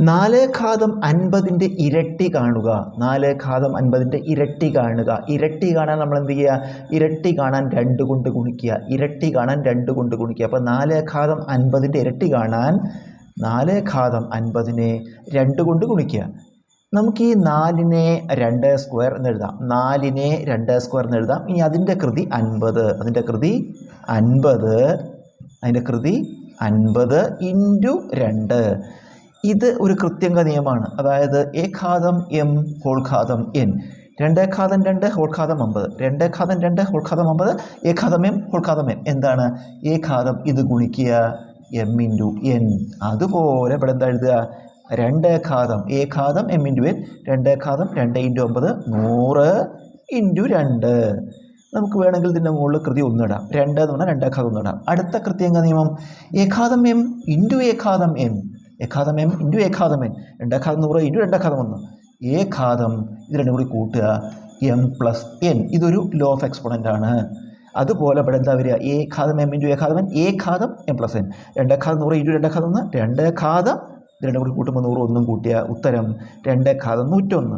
4 ഘാതം 50ൻ്റെ ഇരട്ടി കാണുക. 4 ഘാതം 50ൻ്റെ ഇരട്ടി കാണുക. ഇരട്ടി കാണാൻ നമ്മൾ എന്ത് ചെയ്യുക? ഇരട്ടി കാണാൻ 2 കൊണ്ട് ഗുണിക്കുക. ഇരട്ടി കാണാൻ 2 കൊണ്ട് ഗുണിക്കുക. അപ്പോൾ 4 ഘാതം 50ൻ്റെ ഇരട്ടി കാണാൻ 4 ഘാതം 50നെ 2 കൊണ്ട് ഗുണിക്കുക. നമുക്ക് ഈ 4നെ 2 സ്ക്വയർ എന്ന് എഴുതാം. 4നെ 2 സ്ക്വയർ എന്ന് എഴുതാം. ഇനി അതിൻ്റെ കൃതി 50. അതിൻ്റെ കൃതി 50. അതിൻ്റെ കൃതി 50 ഇൻറ്റു 2. ഇത് ഒരു കൃത്യംഗ നിയമമാണ്. അതായത് എ ഘാതം എം ഹോൾ ഘാതം എൻ. 2 ഘാതം 2 ഹോൾ ഘാതം 50. 2 ഘാതം 2 ഹോൾ ഘാതം 50. എ ഘാതം എം ഹോൾ ഘാതം എൻ. എന്താണ്? എ ഘാതം ഇത് ഗുണിക്കുക എം ഇൻറ്റു എൻ. അതുപോലെ ഇവിടെ എന്താ എഴുതുക? 2 ഘാതം എ ഘാതം എം ഇൻറ്റു എൻ. 2 ഘാതം 2 ഇൻറ്റു 50 100 ഇൻറ്റു 2. നമുക്ക് വേണമെങ്കിൽ ഇതിൻ്റെ മുകളിൽ കൃതി 1 ഇടാം. 2 എന്ന് പറഞ്ഞാൽ 2 ഘാതം 1 ഇടാം. അടുത്ത കൃത്യംഗ നിയമം എ ഘാതം എം ഇൻറ്റു എ ഘാതം എൻ. എ ഘാതം എം ഇൻറ്റു എ ഘാതം എൻ. 2 ഘാതം 100 ഇൻറ്റു 2 ഘാതം 1. എ ഘാതം ഇത് രണ്ടും കൂടി കൂട്ടുക എം പ്ലസ് എൻ. ഇതൊരു ലോ ഓഫ് എക്സ്പോണൻ്റ് ആണ്. അതുപോലെ ഇവിടെ എന്താ വരിക? എ ഘാതം എം ഇൻറ്റു എ ഘാതം എൻ. എ ഘാതം എം പ്ലസ് എൻ. 2 ഘാതം 100 ഇൻറ്റു 2 ഘാതം 1. 2 ഘാതം ഇത് രണ്ടും കൂടി കൂട്ടുമ്പോൾ 100 ഒന്നും കൂട്ടിയ ഉത്തരം 2 ഘാതം 101.